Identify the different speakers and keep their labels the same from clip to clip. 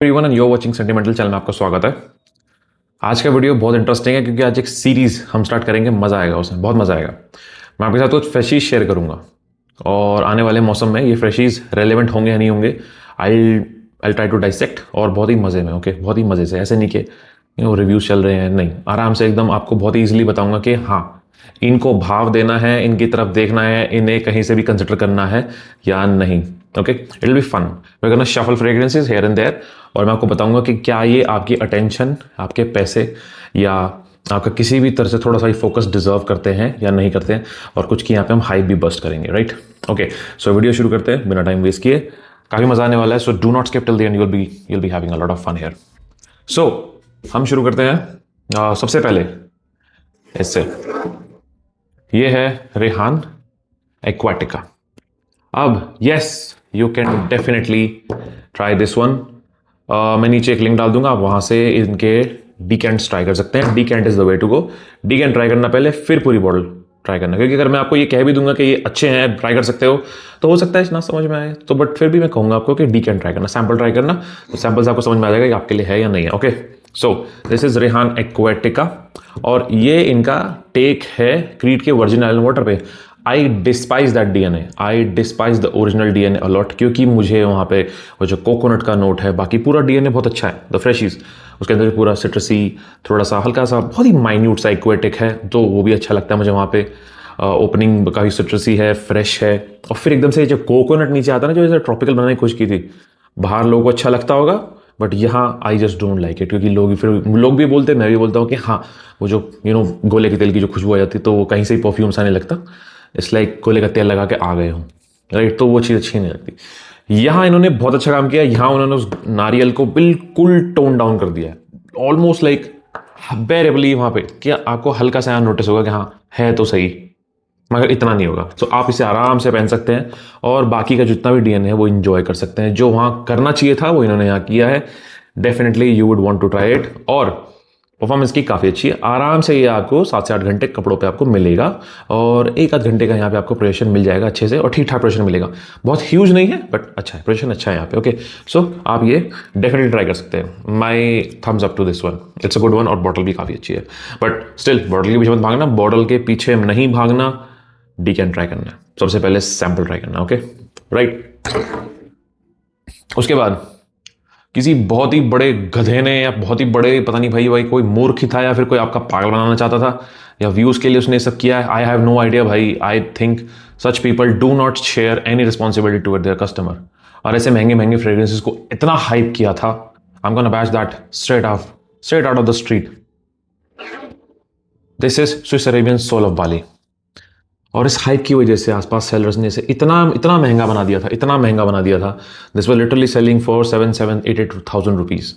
Speaker 1: Everyone and you're watching sentimental channel में आपका स्वागत है। आज का वीडियो बहुत इंटरेस्टिंग है क्योंकि आज एक सीरीज हम स्टार्ट करेंगे। मज़ा आएगा, उसमें बहुत मज़ा आएगा। मैं आपके साथ कुछ फ्रेशीज शेयर करूंगा और आने वाले मौसम में ये फ्रेशीज रेलेवेंट होंगे या नहीं होंगे, आई ट्राई टू डाइसेक्ट और बहुत ही मज़े में। ओके, बहुत ही मज़े से, ऐसे नहीं कि रिव्यूज चल रहे हैं, नहीं, आराम से एकदम आपको बहुत ही ईजिली बताऊंगा कि हाँ, इनको भाव देना है, इनकी तरफ देखना है, इन्हें कहीं से भी कंसिडर करना है या नहीं। Okay, it will be fun. We gonna shuffle fragrances here and there और मैं आपको बताऊंगा कि क्या ये आपकी अटेंशन, आपके पैसे या आपका किसी भी तरह से थोड़ा सा ही फोकस डिजर्व करते हैं या नहीं करते हैं, और कुछ की यहाँ पे हम हाइप भी बस्ट करेंगे। राइट, ओके, सो वीडियो शुरू करते हैं बिना टाइम वेस्ट किए। काफ़ी मजा आने वाला है, so do not skip till the end, you'll be having a lot of fun here। सो हम शुरू करते हैं सबसे पहले इससे। ये है रेहान एक्वाटिका। अब yes, you can definitely try this one. मैं नीचे एक लिंक डाल दूंगा, आप वहां से इनके डीकेंट्स ट्राई कर सकते हैं। Decant is the way to go. Decant try करना पहले, फिर पूरी बॉटल ट्राई करना, क्योंकि अगर मैं आपको ये कह भी दूंगा कि ये अच्छे हैं, ट्राई कर सकते हो, तो हो सकता है ना समझ में आए, तो बट फिर भी मैं कहूंगा आपको कि डीकेंट ट्राई करना, सैंपल ट्राई करना, तो सैंपल से आपको समझ में आ जाएगा कि आपके लिए है या नहीं है। Okay, so this is Rehan Aquatica और ये इनका टेक है क्रीट के वर्जिन आइलैंड वाटर पे। I despise that DNA, I despise the original DNA a lot, क्योंकि मुझे वहाँ पे वो जो कोकोनट का नोट है, बाकी पूरा डीएनए बहुत अच्छा है, द फ्रेशीज, उसके अंदर पूरा सिट्रसी, थोड़ा सा हल्का सा बहुत ही माइन्यूट सा एक्वेटिक है, तो वो भी अच्छा लगता है मुझे वहाँ पे। ओपनिंग काफ़ी सिट्रसी है, फ्रेश है, और फिर एकदम से जो कोकोनट नीचे आता है ना, जो जैसे ट्रॉपिकल बनाने की कोशिश की थी, बाहर लोगों को अच्छा लगता होगा, बट यहाँ I just don't like it, क्योंकि लोग भी बोलते हैं, मैं भी बोलता हूँ कि हाँ, वो जो गोले के तेल की जो खुशबू आ जाती है, तो वो कहीं से ही परफ्यूम सा नहीं लगता, इट्स लाइक गोले का तेल लगा के आ गए हूँ। राइट, तो वो चीज़ अच्छी नहीं लगती। यहाँ इन्होंने बहुत अच्छा काम किया, यहाँ उन्होंने उस नारियल को बिल्कुल टोन डाउन कर दिया है, ऑलमोस्ट लाइक बेरेबली। वहाँ पे क्या आपको हल्का सा यहाँ नोटिस होगा कि हाँ है तो सही, मगर इतना नहीं होगा। तो आप इसे आराम से पहन सकते हैं और बाकी का जितना भी डीएनए है वो इंजॉय कर सकते हैं। जो वहाँ करना चाहिए था वो इन्होंने यहाँ किया है। Definitely you would want to try it, और परफॉर्मेंस की काफ़ी अच्छी है। आराम से ये आपको 7 से 8 घंटे कपड़ों पे आपको मिलेगा, और एक आध घंटे का यहाँ पे आपको प्रोजेक्शन मिल जाएगा अच्छे से, और ठीक ठाक प्रोजेक्शन मिलेगा। बहुत ह्यूज नहीं है, बट अच्छा है, प्रोजेक्शन अच्छा है यहाँ पे। ओके, सो आप ये डेफिनेटली ट्राई कर सकते हैं। My thumbs up to this one, it's a good one, और बॉटल भी काफ़ी अच्छी है। बट स्टिल बॉटल के पीछे मत भागना, बॉटल के पीछे नहीं भागना, डीकेन ट्राई करना है। सबसे पहले सैंपल ट्राई करना। Okay, right. उसके बाद किसी बहुत ही बड़े गधे ने, या बहुत ही बड़े, पता नहीं भाई कोई मूर्ख था, या फिर कोई आपका पागल बनाना चाहता था, या व्यूज के लिए उसने सब किया है। आई हैव नो आइडिया भाई। I think such people do not share any responsibility toward there customer. और ऐसे महंगे महंगे फ्रेग्रेंसेस को इतना हाइप किया था, I am gonna batch that straight out of the street. This is Swiss Arabian soul of Bali, और इस हाइप की वजह से आसपास सेलर्स ने इसे इतना महंगा बना दिया था, इतना महंगा बना दिया था। This was literally selling for 7,800 rupees.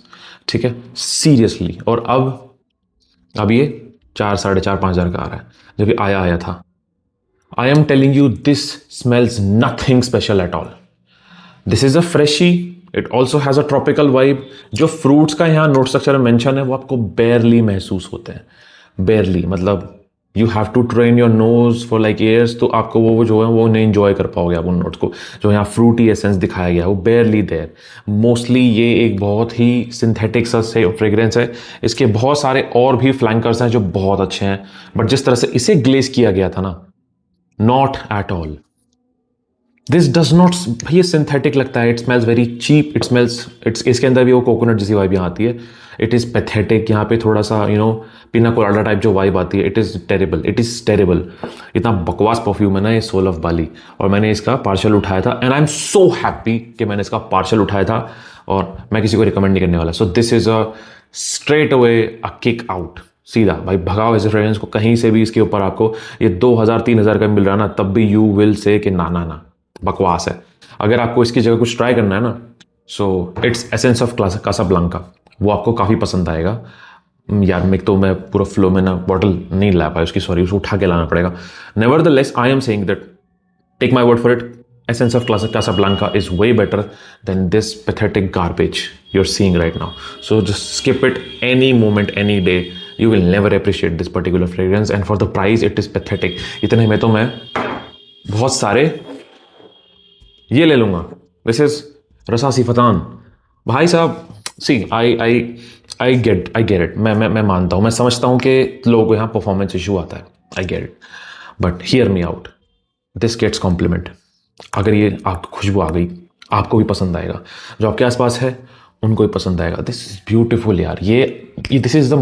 Speaker 1: ठीक है, सीरियसली। और अब ये 4, 4,500, 5,000 का आ रहा है, जब ये आया था। I am telling you, this smells nothing special eight all. This is a freshie, it also has a tropical vibe. जो फ्रूट्स का यहाँ नोट स्ट्रक्चर में मेंशन है वो आपको बेयरली महसूस होते हैं, बेयरली, मतलब you have to train your nose for like years, तो आपको वो जो है वो नहीं एंजॉय कर पाओगे आप उन नोट्स को। जो यहाँ फ्रूटी एसेंस दिखाया गया है वो बेयरली देयर। मोस्टली ये एक बहुत ही सिंथेटिक सा से फ्रेग्रेंस है। इसके बहुत सारे और भी फ्लैंकर्स हैं जो बहुत अच्छे हैं, बट जिस तरह से इसे ग्लेज किया गया था ना, not at all. This does not, ये सिंथेटिक लगता है, it smells very cheap, it smells, इसके अंदर भी वो कोकोनट जैसी वाइब यहाँ आती है। इट इज़ पैथेटिक, यहाँ पे थोड़ा सा पिना कोलाडा टाइप जो वाइब आती है। It is terrible, it is terrible. इतना बकवास परफ्यूम है ना ये सोल ऑफ बाली, और मैंने इसका पार्शल उठाया था, and I am so happy कि मैंने इसका पार्शल उठाया था, और मैं किसी को रिकमेंड नहीं करने वाला। So this is a straight away a kick out, सीधा भाई भगाओ इस फ्रेग्रेंस को कहीं से भी। इसके ऊपर आपको ये 2,000-3,000 का मिल रहा है ना, तब भी यू विल से कि ना बकवास है। अगर आपको इसकी जगह कुछ ट्राई करना है ना, so its essence of Casablanca, वो आपको काफ़ी पसंद आएगा यार। मैं पूरा फ्लो में ना बॉटल नहीं ला पाया उसकी, सॉरी, उसको उठा के लाना पड़ेगा। Nevertheless I am saying that, take my word for it, essence of Casablanca is way better than this pathetic garbage you are seeing right now. So just skip it any moment, any day, you will never appreciate this particular fragrance, and for the price it is pathetic. इतने में तो मैं बहुत सारे ये ले लूंगा। This is रसा सिफतान, भाई साहब सी आई गेट इट, मैं मानता हूँ, मैं समझता हूँ कि लोगों को यहाँ परफॉर्मेंस इशू आता है, I get it, but hear me out, this gets compliment. अगर ये आपको खुशबू आ गई, आपको भी पसंद आएगा, जो आपके आसपास है उनको भी पसंद आएगा। दिस इज ब्यूटिफुल यार, ये this is the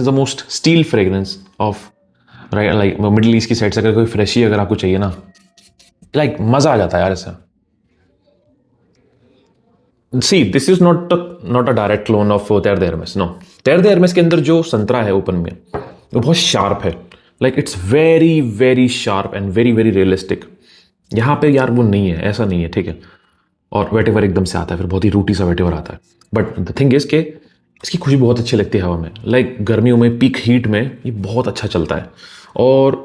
Speaker 1: most steel fragrance of right, like middle east की साइड से अगर कोई फ्रेशी अगर आपको चाहिए ना, लाइक मजा आ जाता है यार इससे। See this is not a direct clone of तेर दे हर्मेस, नो। तेर दे हर्मेस के अंदर जो संतरा है ओपन में, वो बहुत शार्प है, like it's very very sharp and very very realistic. यहाँ पे यार वो नहीं है, ऐसा नहीं है, ठीक है। और वेटेवर एकदम से आता है, फिर बहुत ही रूटी सा वेटेवर आता है, बट द थिंग इज के इसकी खुशबू बहुत अच्छी लगती है हवा में, लाइक गर्मियों में पीक हीट में ये बहुत अच्छा चलता है। और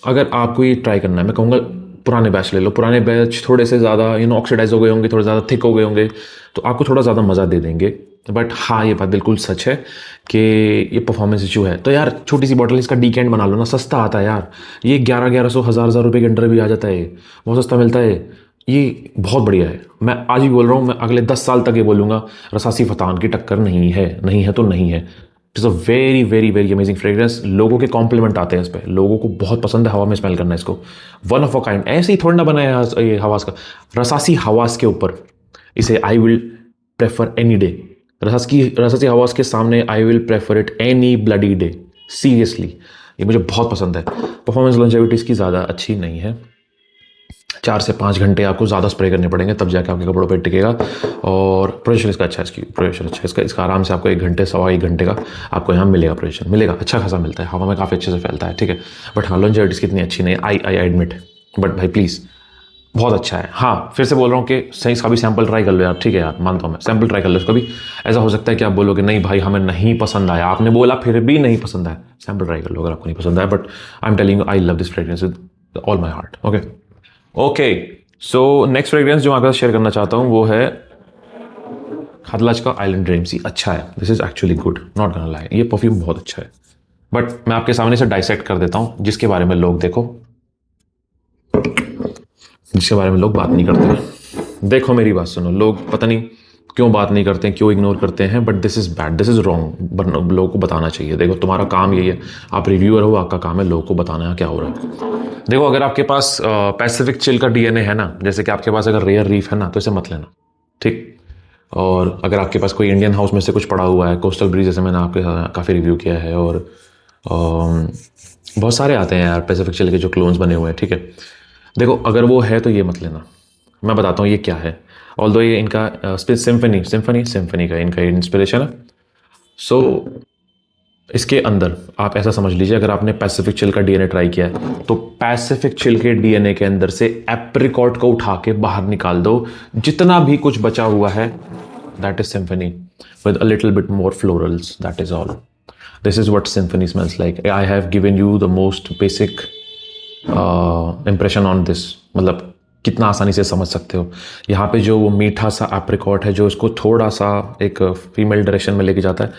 Speaker 1: अगर आपको ये ट्राई करना है, मैं कहूँगा पुराने बैच ले लो, पुराने बैच थोड़े से ज़्यादा ऑक्सीडाइज हो गए होंगे, थोड़े ज़्यादा थिक हो गए होंगे, तो आपको थोड़ा ज़्यादा मज़ा दे देंगे। बट हाँ, ये बात बिल्कुल सच है कि ये परफॉर्मेंस इशू है, तो यार छोटी सी बॉटल इसका डीकेंट बना लो ना, सस्ता आता है यार, ये 1100 1000 रुपये के अंडर भी आ जाता है, बहुत सस्ता मिलता है, ये बहुत बढ़िया है। मैं आज भी बोल रहा हूँ, मैं अगले 10 साल तक ये बोलूँगा, रसासी फतान की टक्कर नहीं है, नहीं है तो नहीं है। It is a very very very amazing fragrance, लोगों के कॉम्प्लीमेंट आते हैं इस पर, लोगों को बहुत पसंद है हवा में स्मेल करना इसको, वन ऑफ अ काइंड। ऐसे ही थोड़ा ना बनाया ये हवास का, रसासी हवास के ऊपर इसे I will prefer any day, Rasasi Hawas के सामने I will prefer it any bloody day, seriously ये मुझे बहुत पसंद है। परफॉर्मेंस लॉन्जेविटी इसकी ज़्यादा अच्छी नहीं है, 4 से 5 घंटे आपको ज़्यादा स्प्रे करने पड़ेंगे, तब जाके आपके कपड़ों पे टिकेगा। और प्रोजेक्शन इसका अच्छा है, इसकी प्रोजेक्शन अच्छा है इसका आराम से आपको 1 घंटे सवा 1 घंटे का आपको यहाँ मिलेगा, प्रोजेक्शन मिलेगा, अच्छा खासा मिलता है, हवा में काफ़ी अच्छे से फैलता है, ठीक है। बट हाँ, लॉन्जेविटी इसकी इतनी अच्छी नहीं, आई एडमिट, बट भाई प्लीज़ बहुत अच्छा है। हाँ, फिर से बोल रहा हूँ कि सही, इसका भी सैंपल ट्राई कर लो यार, ठीक है यार, मानता हूँ मैं, सैंपल ट्राई कर लो इसका भी। ऐसा हो सकता है कि आप बोलोगे नहीं भाई हमें नहीं पसंद आया, आपने बोला फिर भी नहीं पसंद आया, सैंपल ट्राई कर लो अगर आपको नहीं पसंद आया। But I am telling you, I love this fragrance with all my heart. Okay, so next fragrance जो मैं आपके साथ शेयर करना चाहता हूँ वो है हदलाज का आइलैंड ड्रीम सी। अच्छा है, this is actually good, not gonna lie, ये परफ्यूम बहुत अच्छा है, बट मैं आपके सामने से डाइसेक्ट कर देता हूँ, जिसके बारे में लोग जिसके बारे में लोग बात नहीं करते। देखो मेरी बात सुनो, लोग पता नहीं क्यों बात नहीं करते हैं, क्यों इग्नोर करते हैं, but this is bad, this is wrong, लोगों को बताना चाहिए। देखो तुम्हारा काम यही है, आप रिव्यूअर हो, आपका काम है लोगों को बताना है क्या हो रहा है। देखो अगर आपके पास पैसिफिक चिल का डीएनए है ना, जैसे कि आपके पास अगर रेयर रीफ है ना, तो इसे मत लेना, ठीक। और अगर आपके पास कोई इंडियन हाउस में से कुछ पड़ा हुआ है, कोस्टल ब्रीज जैसे मैंने आपके काफ़ी रिव्यू किया है, और बहुत सारे आते हैं यार पैसिफिक चिल के जो क्लोन्स बने हुए हैं, ठीक है। देखो अगर वो है तो ये मत लेना, मैं बताता हूँ ये क्या है। ऑल्दो ये इनका सिम्फनी का इनका इंस्पिरेशन है। सो इसके अंदर आप ऐसा समझ लीजिए, अगर आपने पैसिफिक चिल का डीएनए ट्राई किया है, तो पैसिफिक चिल के डीएनए के अंदर से एप्रिकॉट को उठा के बाहर निकाल दो, जितना भी कुछ बचा हुआ है that is symphony with a little bit more florals, that is all. This is what symphony smells like. I have given you the most basic impression on this, मतलब कितना आसानी से समझ सकते हो। यहाँ पे जो वो मीठा सा एप्रिकॉट है जो इसको थोड़ा सा एक फीमेल डायरेक्शन में लेके जाता है,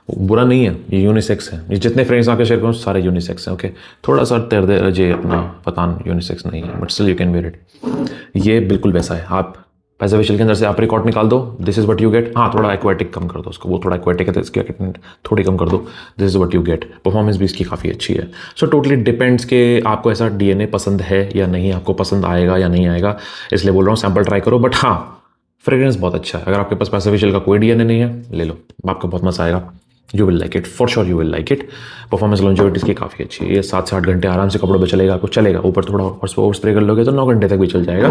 Speaker 1: वो बुरा नहीं है, ये यूनिसेक्स है। ये जितने फ्रेंड्स आके शेयर करूँ सारे यूनिसेक्स हैं, ओके। थोड़ा सा तेरे जे अपना पतान यूनिसेक्स नहीं है, but still you can wear it. ये बिल्कुल वैसा है, आप पैसिफिक चिल के अंदर से एप्रिकॉट निकाल दो, this is what you get. हाँ, थोड़ा एक्वाटिक कम कर दो उसको, वो थोड़ा एक्वाटिक है तो इसकी थोड़ी कम कर दो, this is what you get. Performance भी इसकी काफ़ी अच्छी है। सो टोटली डिपेंड्स कि आपको ऐसा डीएनए पसंद है या नहीं, आपको पसंद आएगा या नहीं आएगा, इसलिए बोल रहा हूँ सैंपल ट्राई करो। बट हाँ, फ्रेग्रेंस बहुत अच्छा है। अगर आपके पास पैसिफिक चिल का कोई डीएनए नहीं है, ले लो, आपको बहुत मजा आएगा, you will like it, for sure you will like it. Performance longevity इसकी काफ़ी अच्छी है, ये 7 से 8 घंटे आराम से कपड़ों पे चलेगा, आपको चलेगा। ऊपर थोड़ा और स्प्रे कर लोगे तो 9 घंटे तक भी चल जाएगा।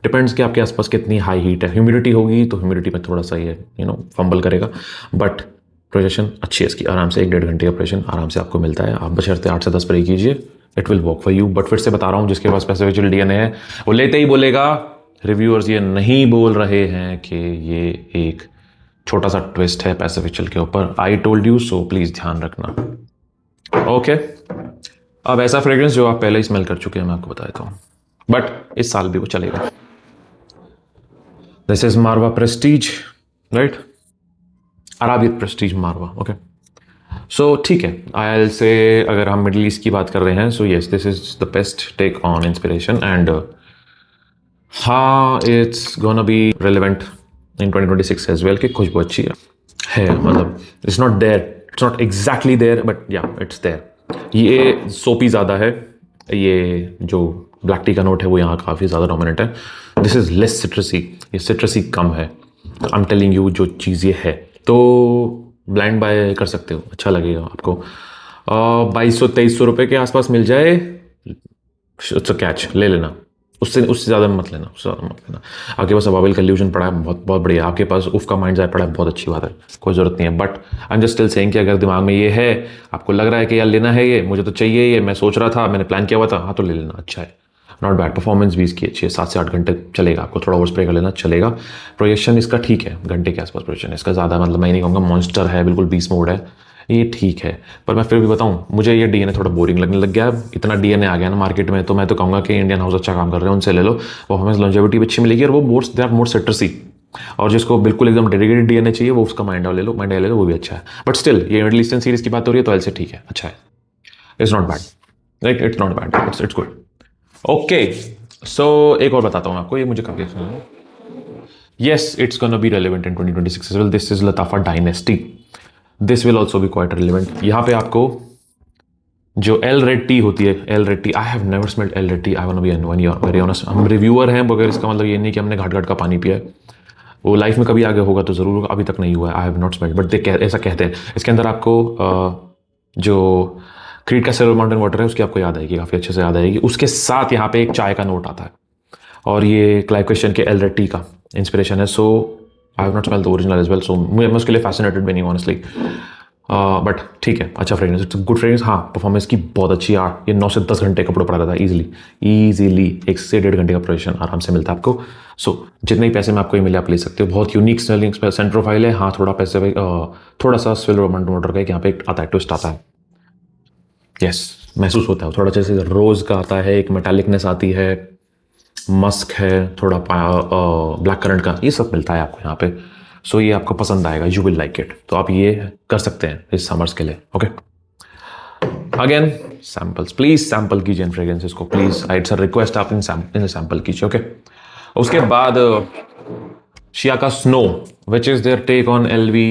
Speaker 1: डिपेंड्स कि आपके आसपास कितनी हाई हीट है, ह्यूमिडिटी होगी तो ह्यूमिडिटी में थोड़ा सा ये फंबल करेगा, बट प्रोजेक्शन अच्छी है इसकी, आराम से 1-1.5 घंटे का प्रोजेक्शन आराम से आपको मिलता है। आप बशर्ते 8 से 10 स्प्रे कीजिए, it will work for you. But फिर से बता रहा हूँ, जिसके पास पैसिफिक चिल डीएनए है वो लेते ही बोलेगा, रिव्यूअर्स ये नहीं बोल रहे हैं कि ये एक छोटा सा ट्विस्ट है पैसिफिक चिल के ऊपर, I told you so, please ध्यान रखना, ओके। अब ऐसा फ्रेग्रेंस जो आप पहले ही स्मेल कर चुके हैं, मैं आपको बता देता हूँ, बट इस साल भी वो चलेगा। This is Marwa prestige, right, Arabiyat prestige Marwa, okay. So ठीक है, आई से अगर हम मिडिल ईस्ट की बात कर रहे हैं, so yes, this is the best take on inspiration, and हाँ, it's gonna be relevant in 2026 as well कि खुशबू अच्छी है मतलब it's not there, it's not exactly there but yeah it's there. ये सोपी ज़्यादा है, ये जो ब्लैक टी का नोट है वो यहाँ काफ़ी ज़्यादा डोमिनेंट है। दिस इज़ लेस सिट्रसी, ये सिट्रसी कम है। आई एम टेलिंग यू जो चीज़ ये है, तो ब्लाइंड बाय कर सकते हो, अच्छा लगेगा आपको। 2200-2300 रुपये के आसपास मिल जाए, इट्स अ कैच, ले लेना। उससे उससे ज़्यादा मत लेना, उससे ज़्यादा मत लेना। आपके पास अबाबिल का इल्यूजन पड़ा है, बहुत बहुत बढ़िया। आपके पास उफ का माइंड पड़ा है, बहुत अच्छी बात है, कोई ज़रूरत नहीं है। But I am just still saying कि अगर दिमाग में ये है, आपको लग रहा है कि यार लेना है ये, मुझे तो चाहिए ये, मैं सोच रहा था, मैंने प्लान किया हुआ था, हाँ तो ले लेना, अच्छा है, नॉट बैड। परफॉर्मेंस भी इसकी अच्छी है, 7 से 8 घंटे चलेगा, आपको थोड़ा ओवर स्प्रे कर लेना चलेगा। प्रोजेक्शन इसका ठीक है, घंटे के आसपास प्रोजेक्शन इसका, ज़्यादा मतलब मैं नहीं कहूँगा मॉन्स्टर है, बिल्कुल बीस्ट मोड है, ये ठीक है। पर मैं फिर भी बताऊं, मुझे ये डीएनए थोड़ा बोरिंग लगने लग गया है। इतना डीएनए आ गया ना मार्केट में, तो मैं तो कहूँगा कि इंडियन हाउस अच्छा काम कर रहे हैं, उनसे ले लो, परफॉर्मेंस लॉन्जेविटी भी अच्छी मिलेगी, और वो मोर दे आर मोर सिट्रसी। और जिसको बिल्कुल एकदम डेडिकेटेड डीएनए चाहिए, वो उसका माइंड ले लो, माइंड ले लो, वो भी अच्छा है। बट स्टिल ये मिडिल ईस्टर्न सीरीज की बात हो रही है तो एल से ठीक है, अच्छा है, it's not bad, right, it's not bad, it's good. Okay, so एक और बताता हूँ आपको, ये मुझे काफ़ी अच्छा लगा। Yes, it's gonna be relevant in 2026 as well. This is Latafa Dynasty. This will also be quite relevant. यहाँ पे आपको जो एल रेड टी होती है, L red T, I have never smelled L red T, I want be very honest. हम reviewer हैं, मगर इसका मतलब ये नहीं कि हमने घाट घाट का पानी पिया है। वो लाइफ में कभी आगे होगा तो ज़रूर होगा, अभी तक नहीं हुआ है। आई हैव नॉट स्मेल्ड, बट ऐसा कहते हैं। इसके अंदर आपको जो क्रीड का सिल्वर माउंटेन वाटर है उसकी आपको याद आएगी, काफ़ी अच्छे से याद आएगी। उसके साथ यहाँ पे एक चाय का नोट आता है, और ये क्लाइव क्वेश्चन के एल रेड टी का इंस्पिरेशन है। So I have not smell the original as well, so मैं उसके लिए फैसिनेटेड भी नहीं ऑनेस्टली, बट ठीक है, अच्छा फ्रेग्रेंस, इट्स गुड फ्रेग्रेंस। हाँ, परफॉर्मेंस की बहुत अच्छी है, ये 9 से 10 घंटे कपड़ों पड़ा रहता है ईजिली 1 से 1.5 घंटे का प्रोडक्शन आराम से मिलता है आपको। सो जितने ही पैसे में आपको ये मिले आप ले सकते हो। बहुत यूनिक स्मेलिंग सेंटर प्रोफाइल है। हाँ, थोड़ा पैसे थोड़ा सा सिल्वर माउंटेन वाटर का यहाँ पे आता है, ट्विस्ट आता है, यस, महसूस होता है थोड़ा, जैसे रोज़ का आता है, एक मेटालिकनेस आती है, मस्क है, थोड़ा ब्लैक करंट का, ये सब मिलता है आपको यहाँ पे। सो ये आपको पसंद आएगा, यू विल लाइक इट। तो आप ये कर सकते हैं इस समर्स के लिए। Okay, again samples, please sample कीजिए इन फ्रेग्रेंसेस को, प्लीज, इट्स अ रिक्वेस्ट, आप इन सैम्पल कीजिए। ओके, उसके बाद शिया का snow, which is their take on LV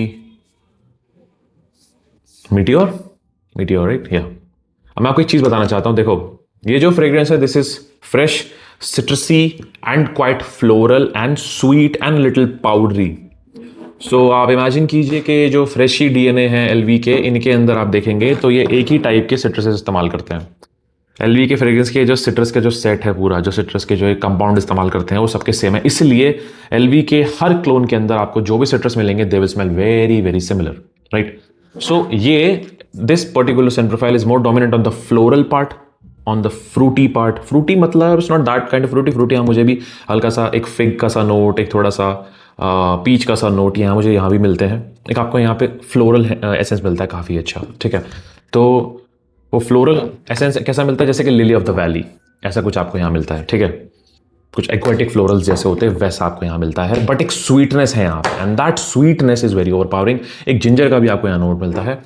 Speaker 1: Meteore, right, या। अब मैं आपको एक चीज बताना चाहता हूं, देखो ये जो फ्रेग्रेंस है, this is fresh, citrusy and quite floral and sweet and little powdery. So आप इमेजिन कीजिए कि जो फ्रेशी डीएनए हैं एलवी के, इनके अंदर आप देखेंगे तो ये एक ही टाइप के सिट्रसेस इस्तेमाल करते हैं। एलवी के फ्रेग्रेंस के जो सिट्रस के जो सेट है पूरा, जो सिट्रस के जो एक कंपाउंड इस्तेमाल करते हैं वो सबके सेम है। इसलिए एलवी के हर क्लोन के अंदर आपको जो भी सिट्रस मिलेंगे they will smell very very similar, right. So ये this particular scent profile is more dominant on the floral part, on the fruity part. Fruity मतलब it's not that kind of fruity, हाँ मुझे भी हल्का सा एक fig का सा नोट, एक थोड़ा सा पीच का सा नोट यहाँ मुझे यहाँ भी मिलते हैं। एक आपको यहाँ पे फ्लोरल एसेंस मिलता है काफ़ी अच्छा, ठीक है। तो वो फ्लोरल एसेंस कैसा मिलता है, जैसे कि लिली ऑफ द वैली, ऐसा कुछ आपको यहाँ मिलता है, ठीक है। कुछ एक्वाटिक फ्लोरल्स जैसे होते हैं वैसा आपको यहाँ मिलता है, बट एक स्वीटनेस है यहाँ पे, and that sweetness is very overpowering. एक जिंजर का भी आपको यहाँ नोट मिलता है।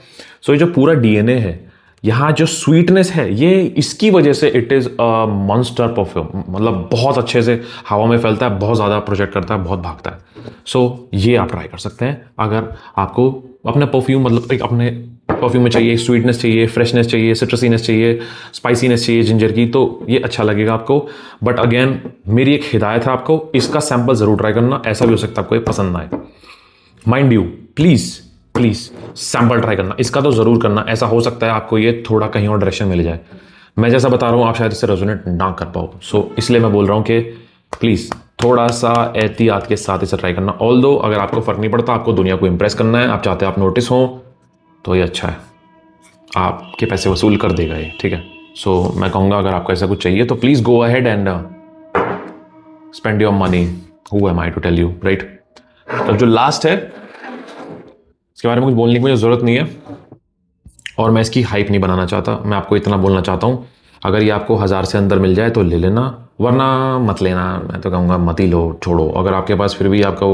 Speaker 1: सो ये जो पूरा डीएनए है, यहाँ जो स्वीटनेस है, ये इसकी वजह से it is a monster perfume, मतलब बहुत अच्छे से हवा में फैलता है, बहुत ज़्यादा प्रोजेक्ट करता है, बहुत भागता है। सो ये आप ट्राई कर सकते हैं अगर आपको अपना परफ्यूम, मतलब एक अपने परफ्यूम में चाहिए स्वीटनेस, चाहिए फ्रेशनेस, चाहिए सिट्रसीनेस, चाहिए स्पाइसीनेस, चाहिए जिंजर की, तो ये अच्छा लगेगा आपको। बट अगेन मेरी एक हिदायत है आपको, इसका सैंपल ज़रूर ट्राई करना, ऐसा भी हो सकता है आपको ये पसंद ना आए। Mind you, please sample try करना, इसका तो ज़रूर करना। ऐसा हो सकता है आपको ये थोड़ा कहीं और डायरेक्शन मिल जाए, मैं जैसा बता रहा हूँ आप शायद इससे रेजोनेट ना कर पाओ। सो इसलिए मैं बोल रहा हूँ कि प्लीज़ थोड़ा सा एहतियात के साथ इसे ट्राई करना। ऑल्दो अगर आपको फ़र्क नहीं पड़ता, आपको दुनिया को इंप्रेस करना है, आप चाहते हैं आप नोटिस हो, तो ये अच्छा है, आपके पैसे वसूल कर देगा ये, ठीक है। सो मैं कहूँगा अगर आपको ऐसा कुछ चाहिए तो please go ahead and spend your money, who am I to tell you, right. अब जो लास्ट है, इसके बारे में कुछ बोलने की मुझे ज़रूरत नहीं है, और मैं इसकी हाइप नहीं बनाना चाहता। मैं आपको इतना बोलना चाहता हूँ, अगर ये आपको 1000 से अंदर मिल जाए तो ले लेना, वरना मत लेना। मैं तो कहूँगा मत ही लो, छोड़ो। अगर आपके पास फिर भी आपका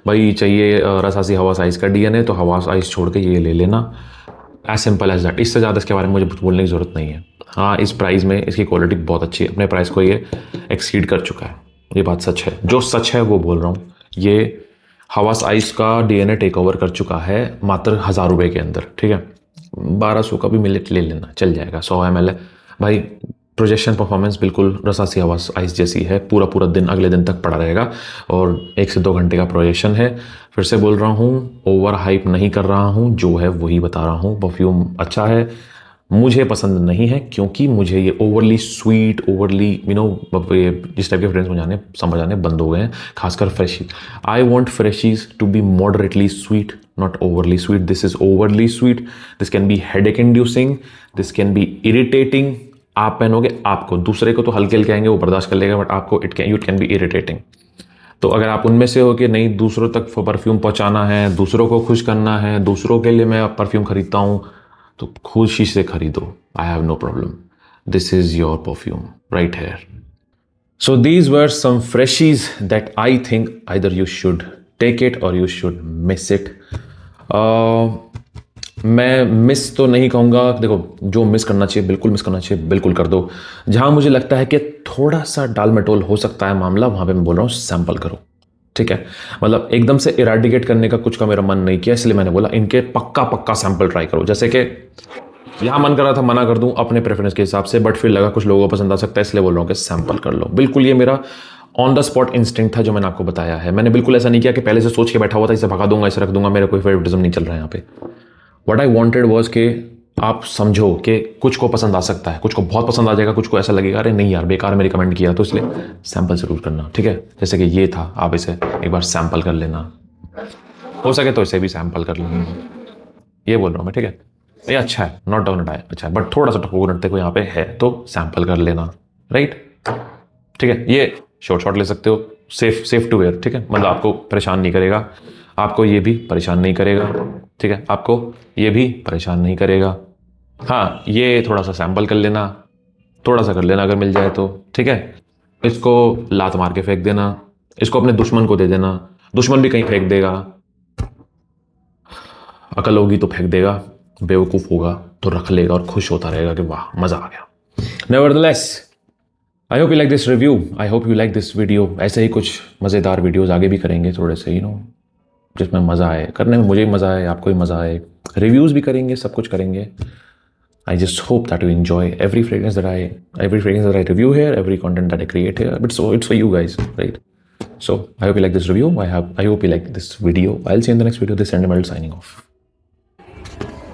Speaker 1: भाई चाहिए रसासी हवा साइज़ का डीएनए, तो हवा साइज़ छोड़ के ये ले लेना, एज सिंपल एज दैट। इससे ज़्यादा इसके बारे में मुझे बोलने की ज़रूरत नहीं है। हाँ, इस प्राइस में इसकी क्वालिटी बहुत अच्छी है, अपने प्राइस को ये एक्सीड कर चुका है, ये बात सच है। जो सच है वो बोल रहा हूँ। ये हवास आइस का डीएनए टेक ओवर कर चुका है मात्र 1000 रुपये के अंदर, ठीक है। 1200 का भी मिलेट ले लेना, चल जाएगा। 100 ml है भाई। प्रोजेक्शन परफॉर्मेंस बिल्कुल रसासी हवास आइस जैसी है, पूरा पूरा दिन अगले दिन तक पड़ा रहेगा और 1 से 2 घंटे का प्रोजेक्शन है। फिर से बोल रहा हूँ, ओवर हाइप नहीं कर रहा हूँ, जो है वही बता रहा हूँ। परफ्यूम अच्छा है, मुझे पसंद नहीं है क्योंकि मुझे ये ओवरली स्वीट, ओवरली ये जिस टाइप के फ्रेंड्स मुझे समझ आने बंद हो गए हैं, खासकर freshie. I want freshies to be moderately sweet, not overly sweet. This is overly sweet, this can be headache inducing, this can be irritating. आप पहनोगे, आपको, दूसरे को तो हल्के हल्के आएंगे, वो बर्दाश्त कर लेगा, बट आपको इट कैन बी इरिटेटिंग। तो अगर आप उनमें से हो कि नहीं, दूसरों तक परफ्यूम पहुंचाना है, दूसरों को खुश करना है, दूसरों के लिए मैं परफ्यूम खरीदता हूँ, तो खुशी से खरीदो। I have no problem, this is your perfume right here. So these were some freshies that I think either you should take it or you should miss it. मैं मिस तो नहीं कहूँगा, देखो जो मिस करना चाहिए बिल्कुल मिस करना चाहिए, बिल्कुल कर दो। जहाँ मुझे लगता है कि थोड़ा सा डाल मटोल हो सकता है मामला, वहाँ पे मैं बोल रहा हूँ सैंपल करो, ठीक है। मतलब एकदम से इराडिकेट करने का कुछ का मेरा मन नहीं किया, इसलिए मैंने बोला इनके पक्का सैंपल ट्राई करो। जैसे कि यहाँ मन कर रहा था मना कर दूँ अपने प्रेफरेंस के हिसाब से, बट फिर लगा कुछ लोगों को पसंद आ सकता है, इसलिए बोल रहा हूँ कि सैंपल कर लो। बिल्कुल ये मेरा ऑन द स्पॉट इंस्टिंक्ट था जो मैंने आपको बताया है। मैंने बिल्कुल ऐसा नहीं किया कि पहले से सोच के बैठा हुआ था इसे भगा दूंगा, इसे रख दूंगा, मेरा कोई फेवरेटिज्म नहीं चल रहा है यहाँ पे। व्हाट आई वांटेड वाज कि आप समझो कि कुछ को पसंद आ सकता है, कुछ को बहुत पसंद आ जाएगा, कुछ को ऐसा लगेगा अरे नहीं यार बेकार में रिकमेंड किया, तो इसलिए सैंपल जरूर करना, ठीक है। जैसे कि ये था, आप इसे एक बार सैंपल कर लेना, हो सके तो इसे भी सैंपल कर लेना, ये बोल रहा हूँ मैं, ठीक है। ये अच्छा है, नॉट डाउन इट, अच्छा है, बट थोड़ा सा कोकोनट देखो यहाँ पे है, तो सैंपल कर लेना, राइट, ठीक है। ये शॉर्ट ले सकते हो, सेफ टू वेयर, ठीक है। मतलब आपको परेशान नहीं करेगा, आपको ये भी परेशान नहीं करेगा, ठीक है, आपको ये भी परेशान नहीं करेगा। हाँ, ये थोड़ा सा सैंपल कर लेना, थोड़ा सा कर लेना अगर मिल जाए तो, ठीक है। इसको लात मार के फेंक देना, इसको अपने दुश्मन को दे देना, दुश्मन भी कहीं फेंक देगा, अकल होगी तो फेंक देगा, बेवकूफ़ होगा तो रख लेगा और खुश होता रहेगा कि वाह मज़ा आ गया। Nevertheless, I hope you like this review, I hope you like this video. ऐसे ही कुछ मज़ेदार वीडियोज़ आगे भी करेंगे थोड़े से, जिसमें मज़ा आए, करने में मुझे भी मज़ा आए, आपको भी मज़ा आए, रिव्यूज़ भी करेंगे, सब कुछ करेंगे। I just hope that you enjoy every fragrance that I review here, every content that I create here. But so it's for you guys, right? So I hope you like this review. I hope you like this video. I'll see you in the next video. This is Andy Metal signing off.